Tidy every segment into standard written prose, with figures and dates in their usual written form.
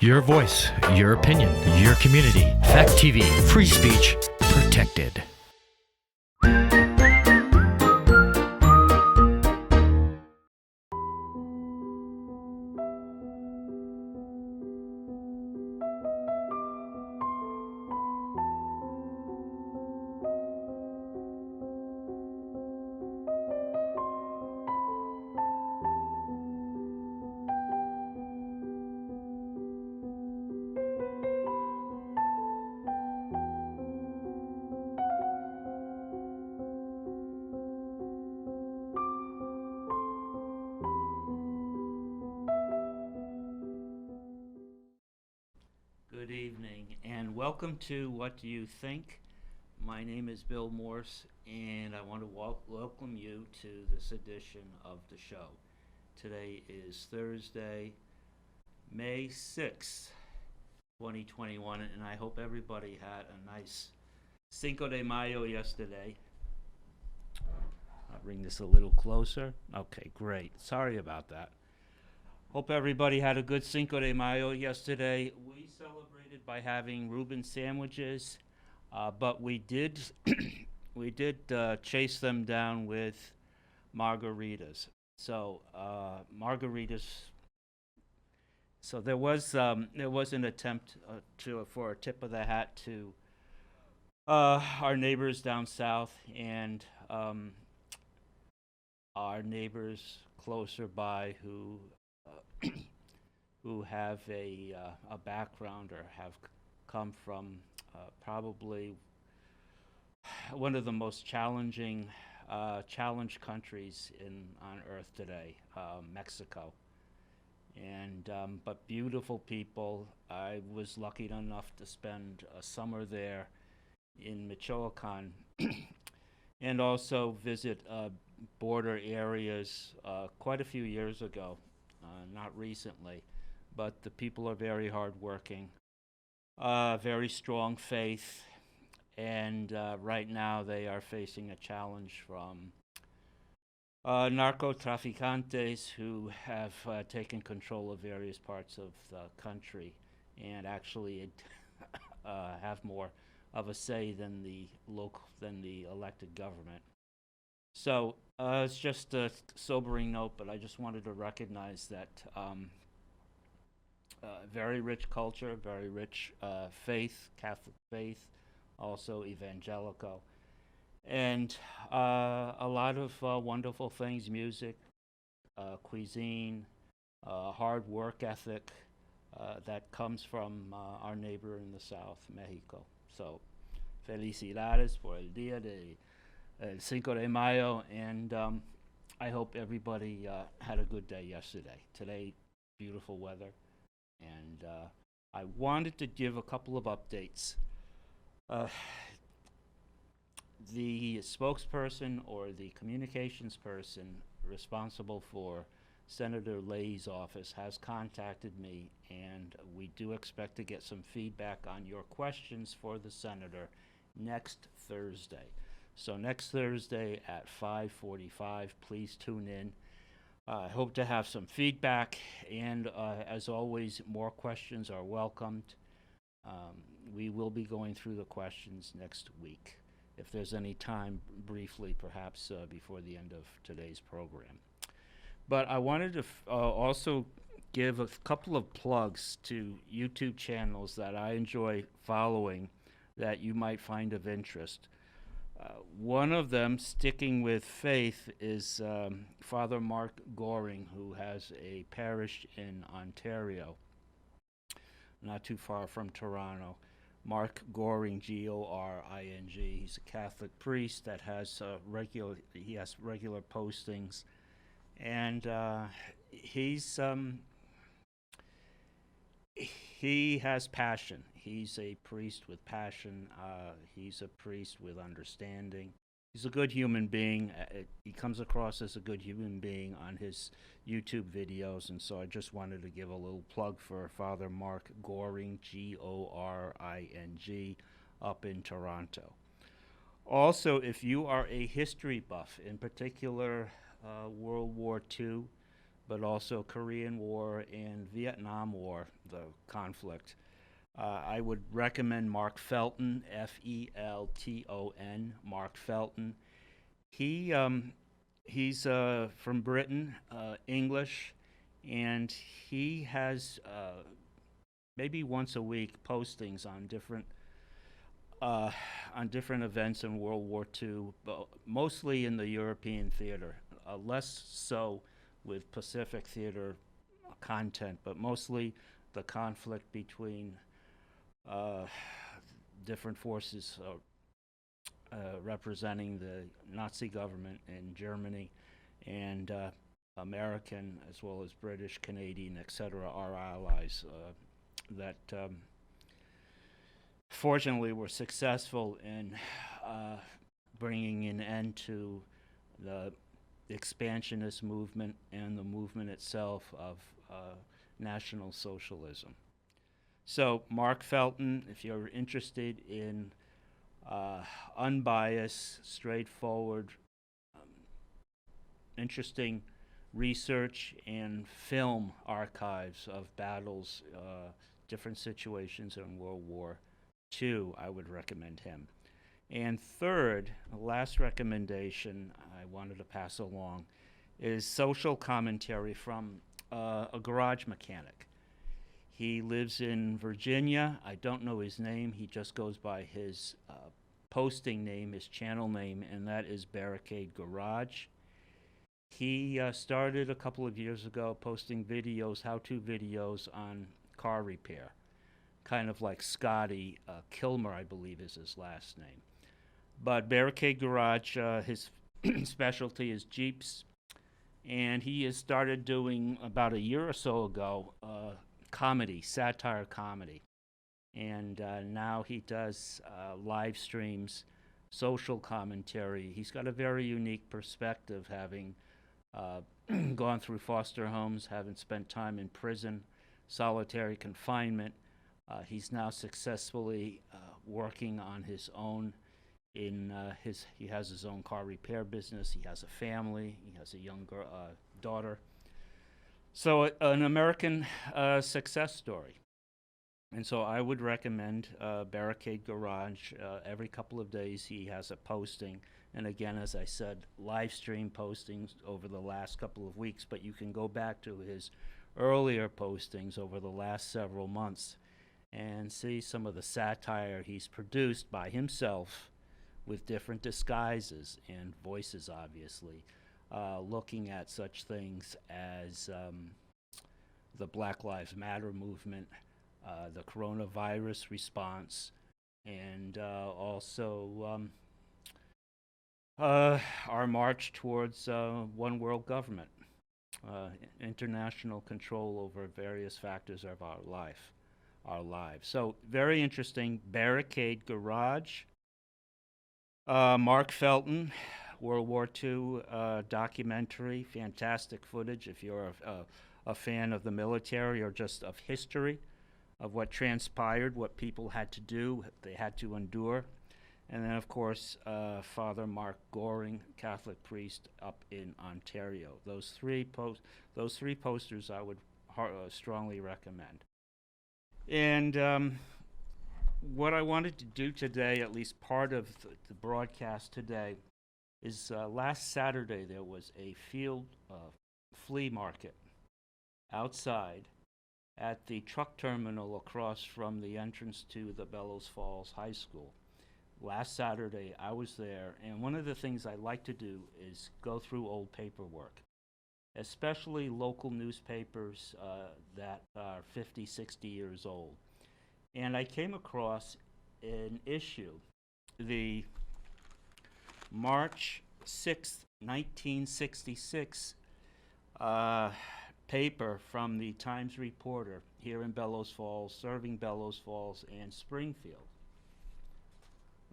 Your voice, your opinion, your community. Fact TV, free speech protected. Good evening and welcome to What Do You Think? My name is Bill Morse and I want to welcome you to this edition of the show. Today is Thursday, May 6th, 2021, and I hope everybody had a nice Cinco de Mayo yesterday. I'll bring this a little closer. Okay, great. Sorry about that. Hope everybody had a good Cinco de Mayo yesterday. We celebrated by having Reuben sandwiches, but we did chase them down with margaritas. So margaritas. So there was an attempt for a tip of the hat to our neighbors down south and our neighbors closer by who have a background or have come from probably one of the most challenged countries on earth today, Mexico. And but beautiful people. I was lucky enough to spend a summer there in Michoacan, and also visit border areas quite a few years ago. Not recently, but the people are very hardworking, very strong faith, and right now they are facing a challenge from narcotraficantes who have taken control of various parts of the country and actually have more of a say than the elected government. So it's just a sobering note, but I just wanted to recognize that very rich culture, very rich faith, Catholic faith, also evangelical, and a lot of wonderful things, music, cuisine, hard work ethic that comes from our neighbor in the south, Mexico. So, felicidades por el día de El Cinco de Mayo, and I hope everybody had a good day yesterday. Today, beautiful weather, and I wanted to give a couple of updates. The spokesperson or the communications person responsible for Senator Leahy's office has contacted me, and we do expect to get some feedback on your questions for the senator next Thursday. So next Thursday at 5:45, please tune in. I hope to have some feedback, and as always, more questions are welcomed. We will be going through the questions next week, if there's any time, briefly, perhaps before the end of today's program. But I wanted to also give a couple of plugs to YouTube channels that I enjoy following that you might find of interest. One of them, sticking with faith, is Father Mark Goring, who has a parish in Ontario, not too far from Toronto. Mark Goring, Goring. He's a Catholic priest that has regular postings, and he has passion. He's a priest with passion. He's a priest with understanding. He's a good human being. He comes across as a good human being on his YouTube videos, and so I just wanted to give a little plug for Father Mark Goring, Goring, up in Toronto. Also, if you are a history buff, in particular World War II, but also Korean War and Vietnam War, the conflict. I would recommend Mark Felton, Felton, Mark Felton. He's from Britain, English, and he has maybe once a week postings uh, on different events in World War II, mostly in the European theater, less so with Pacific theater content, but mostly the conflict between uh, different forces representing the Nazi government in Germany and American as well as British, Canadian, etc., our allies that fortunately were successful in uh, bringing an end to the expansionist movement and the movement itself of National Socialism. So, Mark Felton, if you're interested in unbiased, straightforward, um, interesting research and film archives of battles, different situations in World War II, I would recommend him. And third, the last recommendation I wanted to pass along is social commentary from a garage mechanic. He lives in Virginia. I don't know his name. He just goes by his posting name, his channel name, and that is Barricade Garage. He started a couple of years ago posting videos, how-to videos on car repair, kind of like Scotty Kilmer, I believe is his last name. But Barricade Garage, his specialty is Jeeps, and he has started doing about a year or so ago comedy, satire comedy. And now he does live streams, social commentary. He's got a very unique perspective, having gone through foster homes, having spent time in prison, solitary confinement. He's now successfully working on his own. He has his own car repair business. He has a family. He has a young daughter. So an American success story. And so I would recommend Barricade Garage. Every couple of days he has a posting. And again, as I said, live stream postings over the last couple of weeks, but you can go back to his earlier postings over the last several months and see some of the satire he's produced by himself with different disguises and voices, obviously, looking at such things as the Black Lives Matter movement, the coronavirus response, and also our march towards one world government, international control over various factors of our lives. So very interesting. Barricade Garage. Mark Felton, World War II documentary, fantastic footage if you're a fan of the military or just of history, of what transpired, what people had to do, they had to endure. And then, of course, Father Mark Goring, Catholic priest up in Ontario. Those three posters I would strongly recommend. And what I wanted to do today, at least part of the broadcast today, is last Saturday there was a field flea market outside at the truck terminal across from the entrance to the Bellows Falls High School. Last Saturday I was there, and one of the things I like to do is go through old paperwork, especially local newspapers that are 50, 60 years old. And I came across an issue, the March 6th, 1966 paper from the Times Reporter here in Bellows Falls, serving Bellows Falls and Springfield.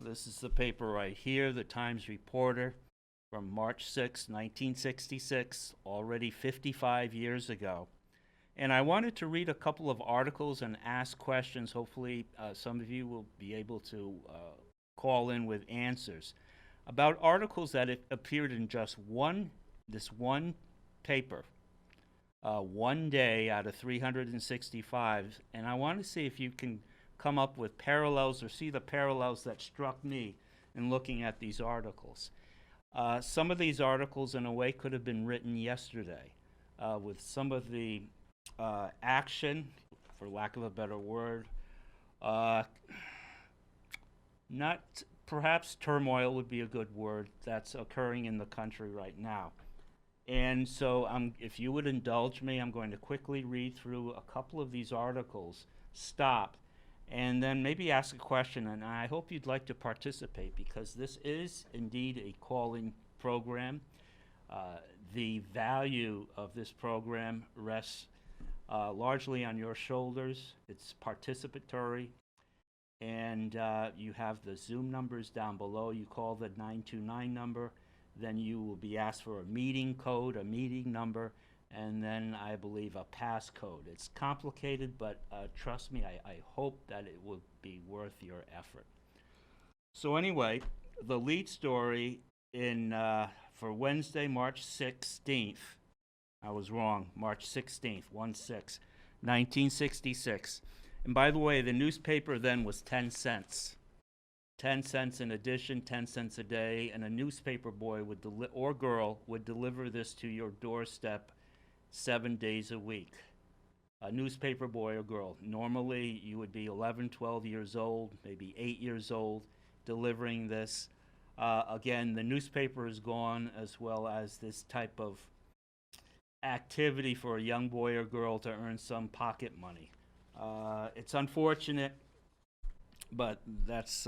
This is the paper right here, the Times Reporter from March 6, 1966, already 55 years ago. And I wanted to read a couple of articles and ask questions. Hopefully some of you will be able to call in with answers about articles that appeared in just this one paper one day out of 365, and I want to see if you can come up with parallels or see the parallels that struck me in looking at these articles. Some of these articles, in a way, could have been written yesterday, with some of the action, for lack of a better word, uh, not perhaps turmoil would be a good word, that's occurring in the country right now. And so, if you would indulge me, I'm going to quickly read through a couple of these articles, stop, and then maybe ask a question. And I hope you'd like to participate, because this is indeed a call-in program. The value of this program rests largely on your shoulders. It's participatory. And you have the Zoom numbers down below. You call the 929 number. Then you will be asked for a meeting code, a meeting number, and then I believe a passcode. It's complicated, but trust me, I hope that it will be worth your effort. So anyway, the lead story for Wednesday, March 16th, I was wrong, March 16th, 1966. And by the way, the newspaper then was 10 cents. 10 cents an edition, 10 cents a day, and a newspaper boy or girl would deliver this to your doorstep 7 days a week. A newspaper boy or girl. Normally, you would be 11, 12 years old, maybe 8 years old, delivering this. Again, the newspaper is gone, as well as this type of activity for a young boy or girl to earn some pocket money. It's unfortunate, but that's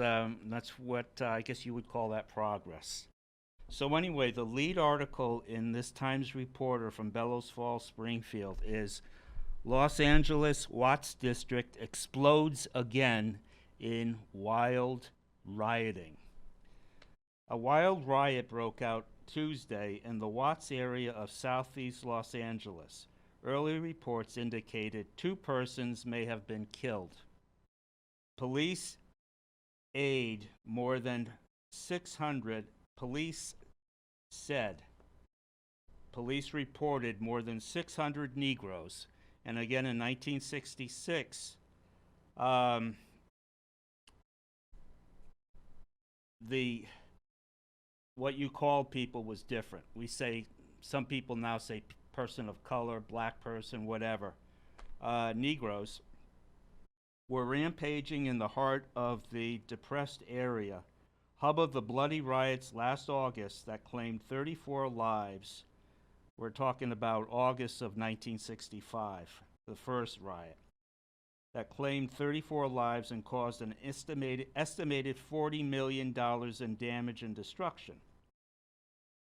what I guess you would call that progress. So anyway, the lead article in this Times Reporter from Bellows Falls, Springfield is Los Angeles Watts District explodes again in wild rioting. A wild riot broke out Tuesday in the Watts area of southeast Los Angeles. Early reports indicated 2 persons may have been killed. Police aid more than 600, police reported more than 600 Negroes. And again, in 1966, what you called people was different. Some people now say person of color, black person, whatever. Negroes were rampaging in the heart of the depressed area, hub of the bloody riots last August that claimed 34 lives. We're talking about August of 1965, the first riot, that claimed 34 lives and caused an estimated $40 million in damage and destruction.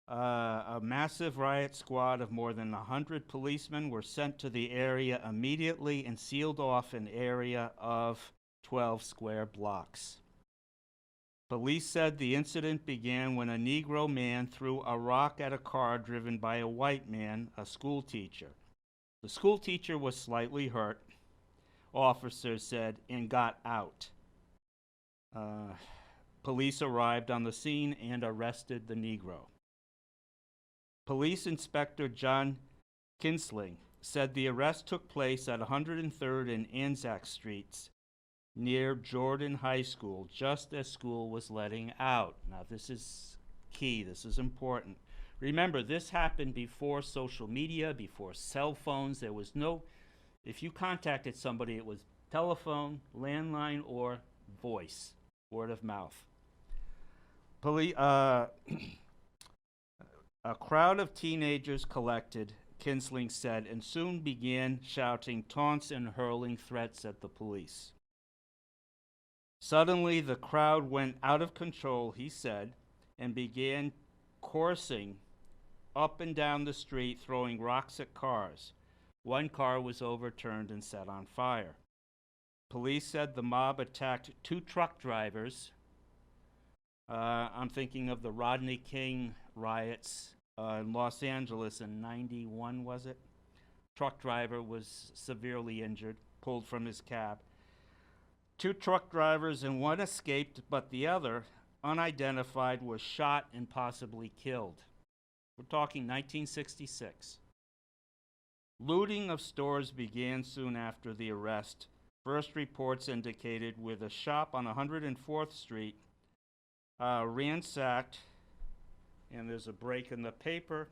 A massive riot squad of more than 100 policemen were sent to the area immediately and sealed off an area of 12 square blocks. Police said the incident began when a Negro man threw a rock at a car driven by a white man, a school teacher. The school teacher was slightly hurt, officers said, and got out. Police arrived on the scene and arrested the Negro. Police Inspector John Kinsling said the arrest took place at 103rd and Anzac Streets near Jordan High School, just as school was letting out. Now, this is key. This is important. Remember, this happened before social media, before cell phones. There was no, if you contacted somebody, it was telephone, landline, or voice, word of mouth. A crowd of teenagers collected, Kinsling said, and soon began shouting taunts and hurling threats at the police. Suddenly, the crowd went out of control, he said, and began coursing up and down the street, throwing rocks at cars. One car was overturned and set on fire. Police said the mob attacked 2 truck drivers. I'm thinking of the Rodney King riots in Los Angeles in 91, was it? Truck driver was severely injured, pulled from his cab. 2 truck drivers and 1 escaped, but the other, unidentified, was shot and possibly killed. We're talking 1966. Looting of stores began soon after the arrest. First reports indicated with a shop on 104th Street ransacked, and there's a break in the paper,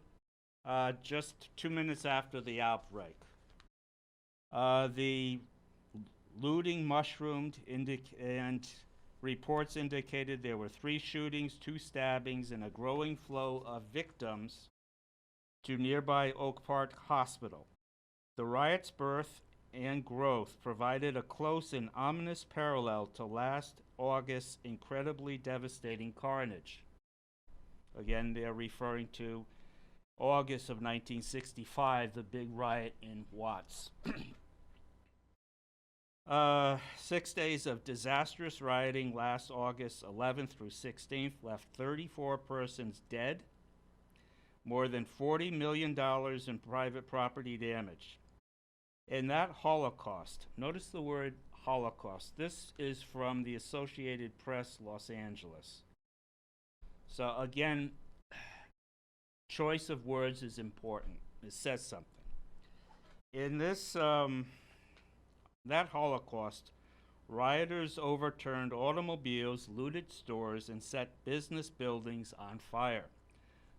just 2 minutes after the outbreak. The looting mushroomed, and reports indicated there were 3 shootings, 2 stabbings, and a growing flow of victims to nearby Oak Park Hospital. The riot's birth and growth provided a close and ominous parallel to last August's incredibly devastating carnage. Again, they're referring to August of 1965, the big riot in Watts. 6 days of disastrous rioting last August 11th through 16th left 34 persons dead, more than $40 million in private property damage. In that Holocaust, notice the word Holocaust. This is from the Associated Press, Los Angeles. So again, choice of words is important. It says something. In this, that Holocaust, rioters overturned automobiles, looted stores, and set business buildings on fire.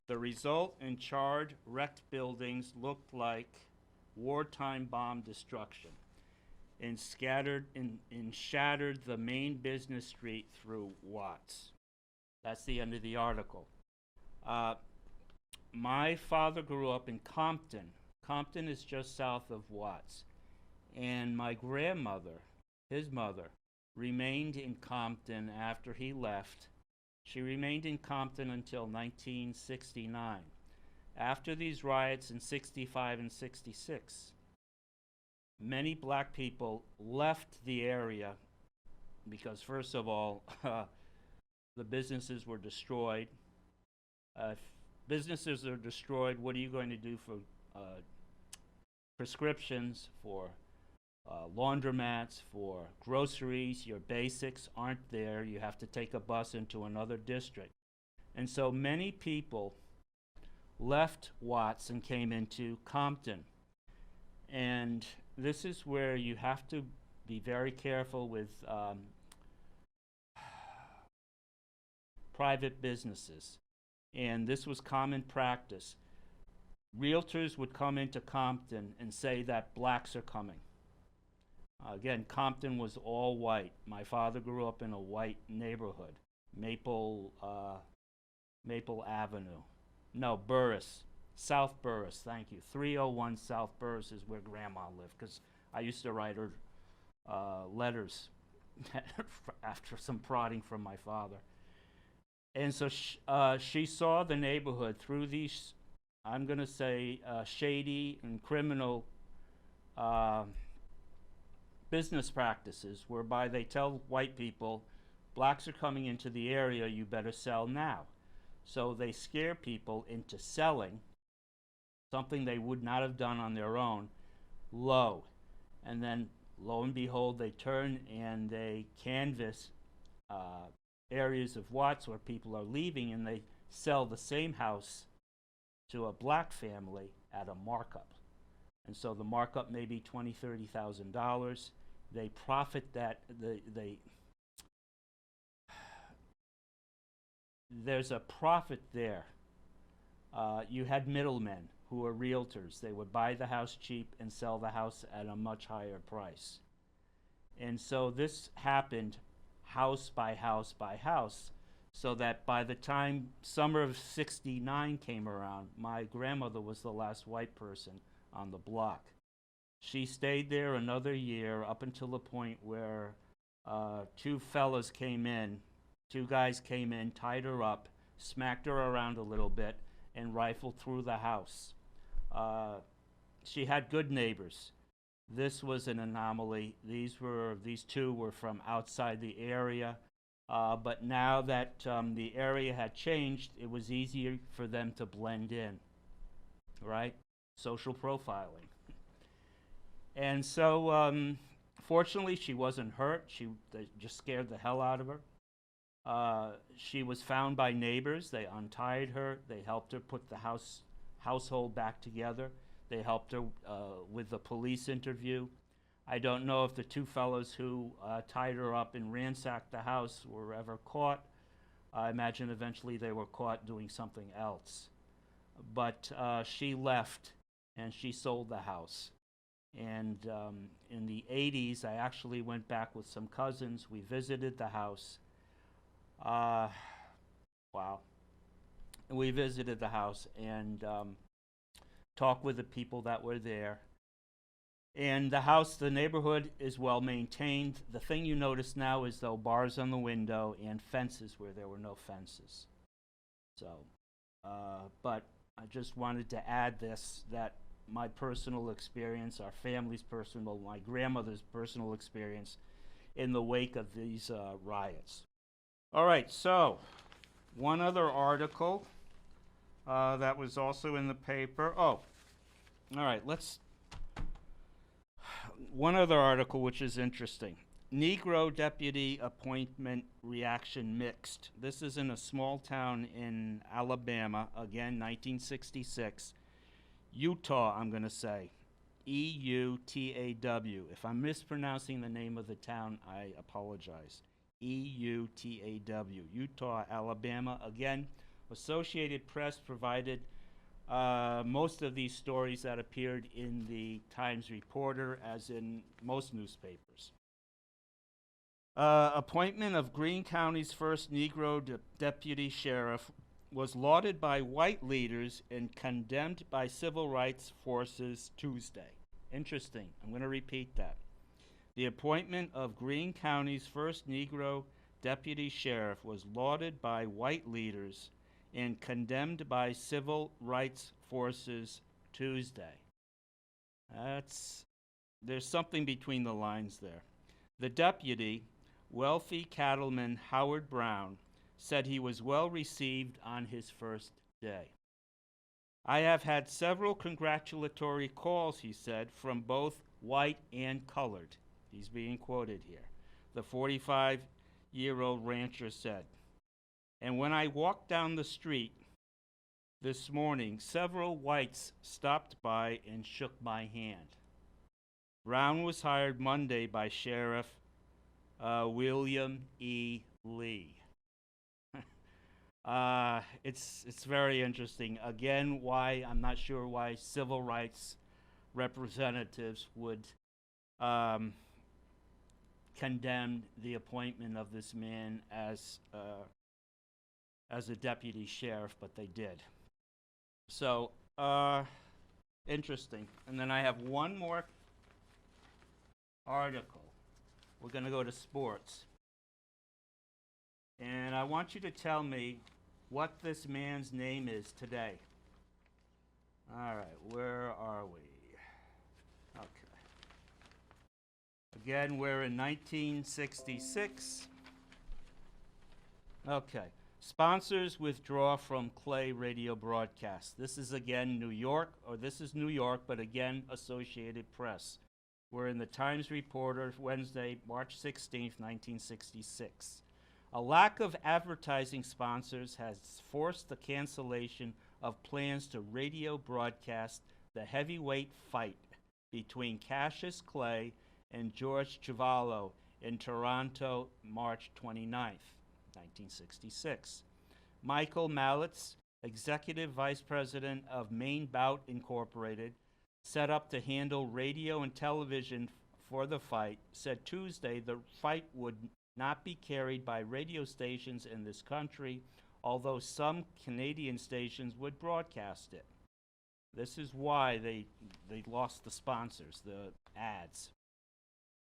The result in charred, wrecked buildings looked like wartime bomb destruction and shattered the main business street through Watts. That's the end of the article. My father grew up in Compton. Compton is just south of Watts. And my grandmother, his mother, remained in Compton after he left. She remained in Compton until 1969. After these riots in 65 and 66, many black people left the area because, first of all, the businesses were destroyed. If businesses are destroyed, what are you going to do for prescriptions, for laundromats, for groceries? Your basics aren't there. You have to take a bus into another district. And so many people left Watts and came into Compton. And this is where you have to be very careful with private businesses. And this was common practice. Realtors would come into Compton and say that blacks are coming. Again, Compton was all white. My father grew up in a white neighborhood, Maple Avenue. No, Burris, South Burris, thank you. 301 South Burris is where Grandma lived, because I used to write her letters after some prodding from my father. And so she saw the neighborhood through these, I'm going to say, shady and criminal business practices, whereby they tell white people, blacks are coming into the area, you better sell now. So they scare people into selling something they would not have done on their own low. And then, lo and behold, they turn and they canvass areas of Watts where people are leaving, and they sell the same house to a black family at a markup. And so the markup may be $20,000, $30,000. They profit that, there's a profit there. You had middlemen who were realtors. They would buy the house cheap and sell the house at a much higher price. And so this happened house by house by house, so that by the time summer of '69 came around, my grandmother was the last white person on the block. She stayed there another year up until the point where two guys came in, tied her up, smacked her around a little bit, and rifled through the house. She had good neighbors. This was an anomaly. These two were from outside the area, but now that the area had changed, it was easier for them to blend in, right? Social profiling. And so, fortunately, she wasn't hurt. They just scared the hell out of her. She was found by neighbors. They untied her. They helped her put the household back together. They helped her with the police interview. I don't know if the two fellows who tied her up and ransacked the house were ever caught. I imagine eventually they were caught doing something else. But she left and she sold the house. And in the 80s, I actually went back with some cousins. We visited the house. Wow. We visited the house and talked with the people that were there. And the house, the neighborhood is well maintained. The thing you notice now is though bars on the window and fences where there were no fences. So, but I just wanted to add this, that my personal experience, our family's personal, my grandmother's personal experience in the wake of these riots. All right, so one other article that was also in the paper. Oh, all right, one other article which is interesting. Negro deputy appointment reaction mixed. This is in a small town in Alabama, again, 1966. Utah, I'm going to say. E-U-T-A-W. If I'm mispronouncing the name of the town, I apologize. E-U-T-A-W. Utah, Alabama. Again, Associated Press provided most of these stories that appeared in the Times Reporter, as in most newspapers. Appointment of Greene County's first Negro deputy sheriff was lauded by white leaders and condemned by civil rights forces Tuesday. Interesting. I'm going to repeat that. The appointment of Greene County's first Negro deputy sheriff was lauded by white leaders and condemned by civil rights forces Tuesday. There's something between the lines there. The deputy, wealthy cattleman Howard Brown, said he was well received on his first day. I have had several congratulatory calls, he said, from both white and colored. He's being quoted here. The 45-year-old rancher said. And when I walked down the street this morning, several whites stopped by and shook my hand. Brown was hired Monday by Sheriff William E. Lee. It's very interesting. Again, I'm not sure why civil rights representatives would condemn the appointment of this man as a deputy sheriff, but they did. So, interesting. And then I have one more article. We're going to go to sports. And I want you to tell me what this man's name is today. All right, where are we? Okay. Again, we're in 1966. Okay. Sponsors withdraw from Clay radio broadcast. This is again New York, but again Associated Press. We're in the Times Reporter, Wednesday, March 16th, 1966. A lack of advertising sponsors has forced the cancellation of plans to radio broadcast the heavyweight fight between Cassius Clay and George Chuvalo in Toronto, March 29th, 1966. Michael Mallitz, Executive Vice President of Main Bout Incorporated, set up to handle radio and television for the fight, said Tuesday the fight would not be carried by radio stations in this country, although some Canadian stations would broadcast it. This is why they lost the sponsors, the ads.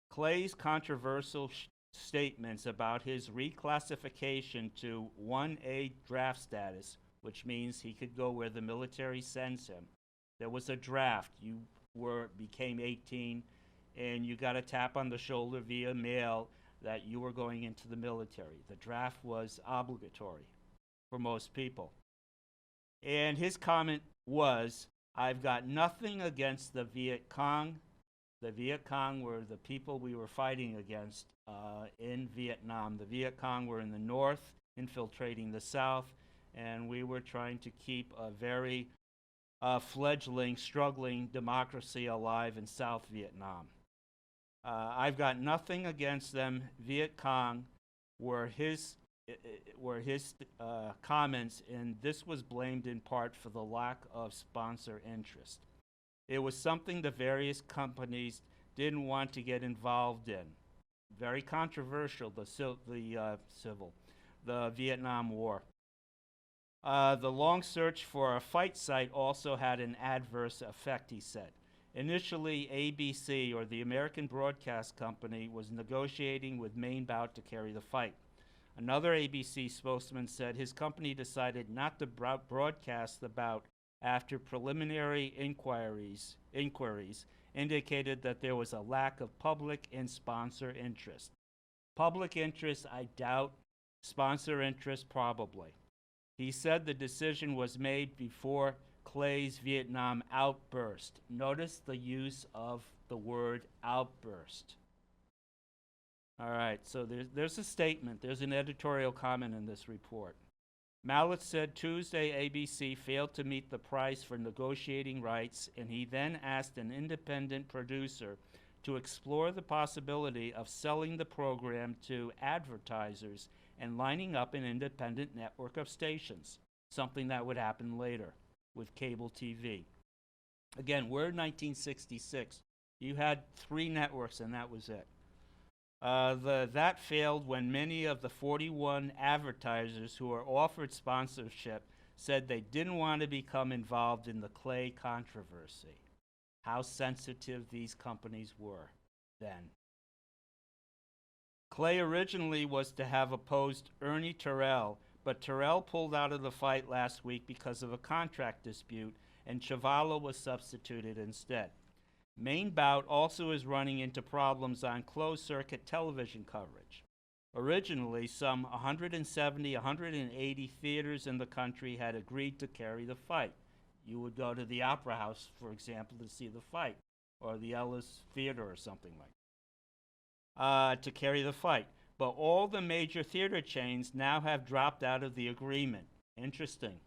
Clay's controversial statements about his reclassification to 1A draft status, which means he could go where the military sends him. There was a draft. You became 18, and you got a tap on the shoulder via mail that you were going into the military. The draft was obligatory for most people. And his comment was, I've got nothing against the Viet Cong. The Viet Cong were the people we were fighting against in Vietnam. The Viet Cong were in the north, infiltrating the south, and we were trying to keep a very fledgling, struggling democracy alive in South Vietnam. I've got nothing against them. Viet Cong were his comments, and this was blamed in part for the lack of sponsor interest. It was something the various companies didn't want to get involved in. Very controversial, the Vietnam War. The long search for a fight site also had an adverse effect, he said. Initially, ABC, or the American Broadcast Company, was negotiating with Main Bout to carry the fight. Another ABC spokesman said his company decided not to broadcast the bout after preliminary inquiries indicated that there was a lack of public and sponsor interest. Public interest, I doubt. Sponsor interest, probably. He said the decision was made before Clay's Vietnam outburst. Notice the use of the word outburst. All right, so there's a statement. There's an editorial comment in this report. Mallett said Tuesday ABC failed to meet the price for negotiating rights, and he then asked an independent producer to explore the possibility of selling the program to advertisers and lining up an independent network of stations, something that would happen later with cable TV. Again, we're in 1966. You had 3 networks, and that was it. That failed when many of the 41 advertisers who were offered sponsorship said they didn't want to become involved in the Clay controversy. How sensitive these companies were then. Clay originally was to have opposed Ernie Terrell, but Terrell pulled out of the fight last week because of a contract dispute, and Chavala was substituted instead. Main Bout also is running into problems on closed-circuit television coverage. Originally, some 170, 180 theaters in the country had agreed to carry the fight. You would go to the Opera House, for example, to see the fight, or the Ellis Theater or something like that, to carry the fight. But all the major theater chains now have dropped out of the agreement. Interesting.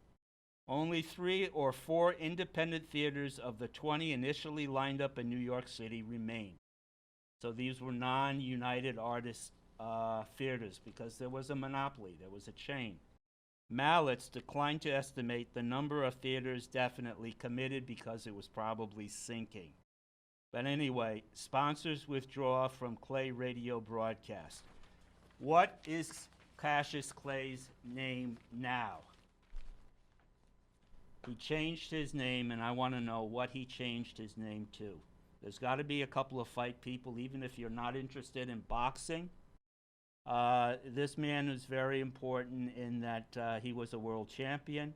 Only 3 or 4 independent theaters of the 20 initially lined up in New York City remain. So these were non-United Artists theaters because there was a monopoly, there was a chain. Mallett's declined to estimate the number of theaters definitely committed because it was probably sinking. But anyway, sponsors withdraw from Clay radio broadcast. What is Cassius Clay's name now? He changed his name, and I want to know what he changed his name to. There's got to be a couple of fight people, even if you're not interested in boxing. This man is very important in that he was a world champion.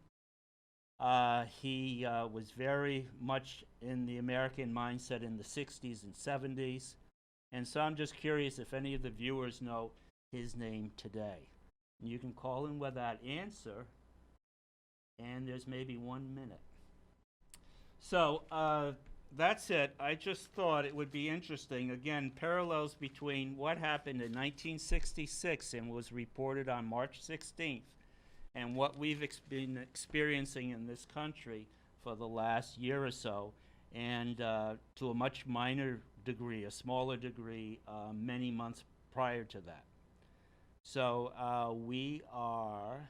He was very much in the American mindset in the 60s and 70s. And so I'm just curious if any of the viewers know his name today. And you can call in with that answer, and there's maybe 1 minute. So that's it. I just thought it would be interesting. Again, parallels between what happened in 1966 and was reported on March 16th and what we've been experiencing in this country for the last year or so, and to a much minor degree, a smaller degree, many months prior to that. So we are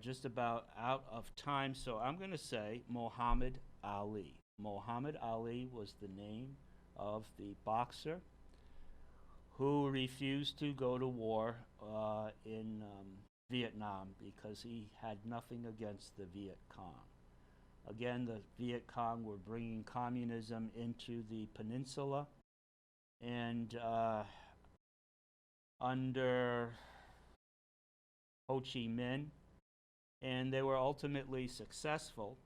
just about out of time, so I'm going to say Muhammad Ali. Muhammad Ali was the name of the boxer who refused to go to war in Vietnam because he had nothing against the Viet Cong. Again, the Viet Cong were bringing communism into the peninsula, and under Ho Chi Minh, and they were ultimately successful.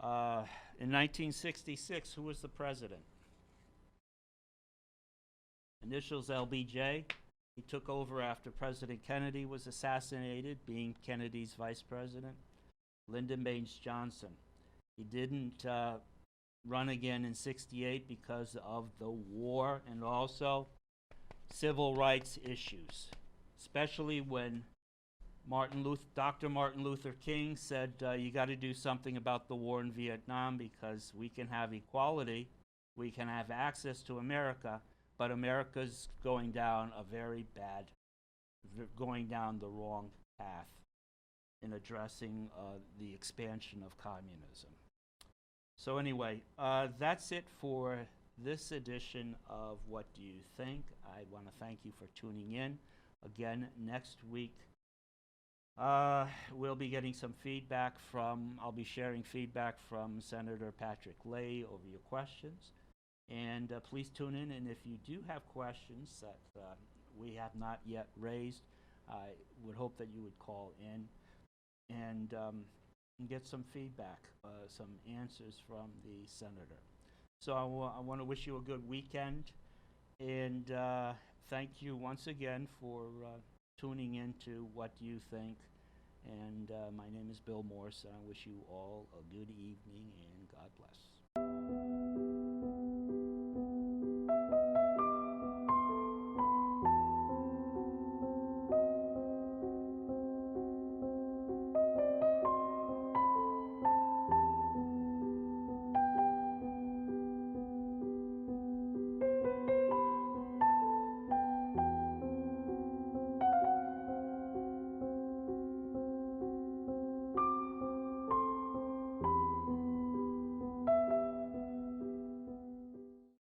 In 1966, who was the president? Initials LBJ. He took over after President Kennedy was assassinated, being Kennedy's vice president. Lyndon Baines Johnson. He didn't run again in 68 because of the war and also civil rights issues, especially when Dr. Martin Luther King said, you got to do something about the war in Vietnam, because we can have equality, we can have access to America, but America's going down going down the wrong path in addressing the expansion of communism. So anyway, that's it for this edition of What Do You Think? I want to thank you for tuning in. Again, next week, we'll be getting some feedback I'll be sharing feedback from Senator Patrick Leahy over your questions. And please tune in, and if you do have questions that we have not yet raised, I would hope that you would call in and get some feedback, some answers from the senator. So I want to wish you a good weekend, and thank you once again for tuning in to What Do You Think? And my name is Bill Morse, and I wish you all a good evening, and God bless.